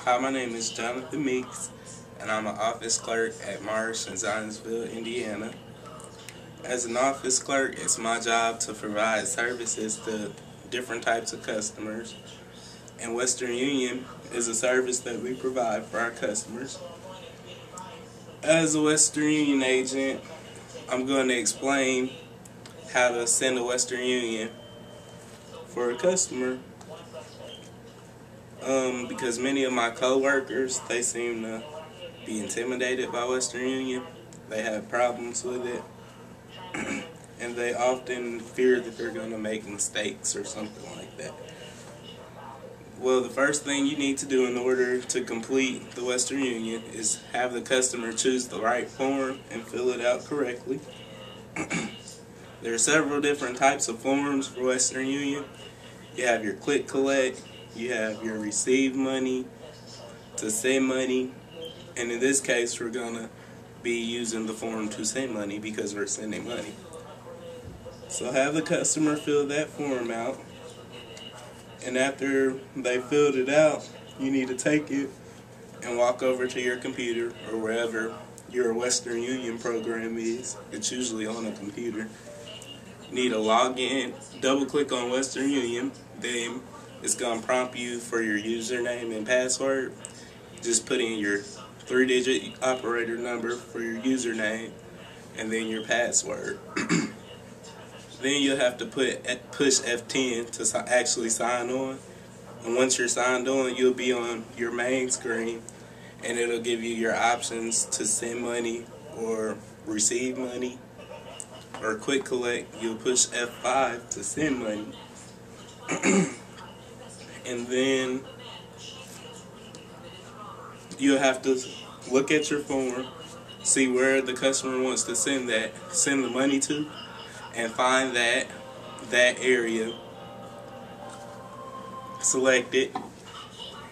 Hi, my name is Jonathan Meeks, and I'm an office clerk at Marsh in Zionsville, Indiana. As an office clerk, it's my job to provide services to different types of customers, and Western Union is a service that we provide for our customers. As a Western Union agent, I'm going to explain how to send a Western Union for a customer. Because many of my co-workers, they seem to be intimidated by Western Union. They have problems with it. And they often fear that they're going to make mistakes or something like that. Well, the first thing you need to do in order to complete the Western Union is have the customer choose the right form and fill it out correctly. There are several different types of forms for Western Union. You have your click collect, you have your receive money, to send money, and in this case we're going to be using the form to send money because we're sending money. So have the customer fill that form out, and after they filled it out, you need to take it and walk over to your computer or wherever your Western Union program is. It's usually on a computer. You need to log in, double click on Western Union, then it's going to prompt you for your username and password. Just put in your 3-digit operator number for your username and then your password. Then you'll have to push F10 to actually sign on. And once you're signed on, you'll be on your main screen, and it'll give you your options to send money or receive money or quick collect. You'll push F5 to send money. And then you'll have to look at your form, see where the customer wants to send the money to, and find that area, select it,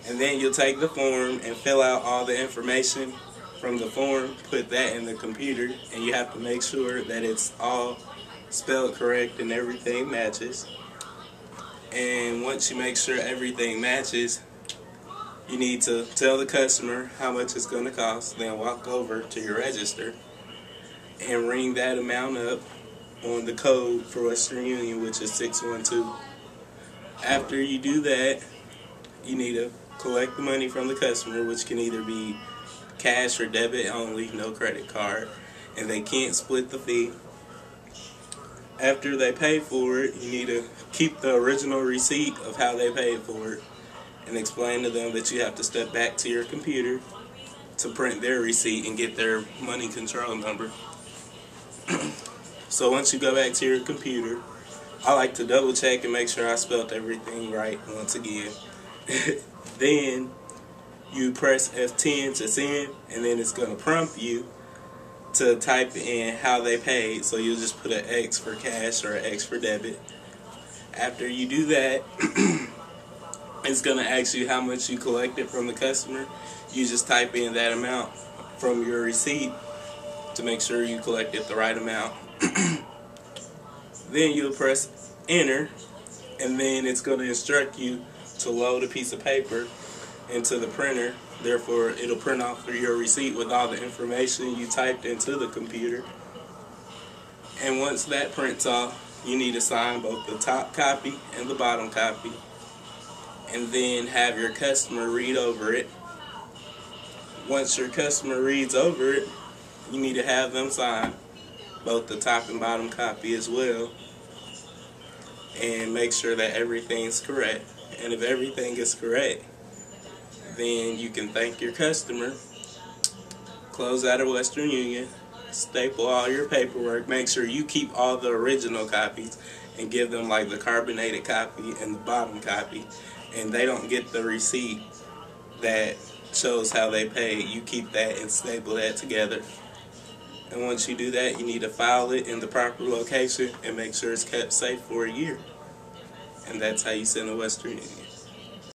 and then you'll take the form and fill out all the information from the form, put that in the computer, and you have to make sure that it's all spelled correct and everything matches. And once you make sure everything matches, you need to tell the customer how much it's going to cost, then walk over to your register and ring that amount up on the code for Western Union, which is 612. After you do that, you need to collect the money from the customer, which can either be cash or debit only, no credit card, and they can't split the fee. After they pay for it, you need to keep the original receipt of how they paid for it and explain to them that you have to step back to your computer to print their receipt and get their money control number. So once you go back to your computer, I like to double check and make sure I spelled everything right once again. Then you press F10 to send, and then it's going to prompt you to type in how they paid. So you'll just put an X for cash or an X for debit. After you do that, it's going to ask you how much you collected from the customer. You just type in that amount from your receipt to make sure you collected the right amount. Then you'll press enter, and then it's going to instruct you to load a piece of paper into the printer. Therefore, it'll print off your receipt with all the information you typed into the computer. And once that prints off, you need to sign both the top copy and the bottom copy, and then have your customer read over it. Once your customer reads over it, you need to have them sign both the top and bottom copy as well, and make sure that everything's correct. And if everything is correct, then you can thank your customer, close out of Western Union, staple all your paperwork, make sure you keep all the original copies, and give them like the carbonated copy and the bottom copy, and they don't get the receipt that shows how they paid. You keep that and staple that together. And once you do that, you need to file it in the proper location and make sure it's kept safe for a year. And that's how you send a Western Union.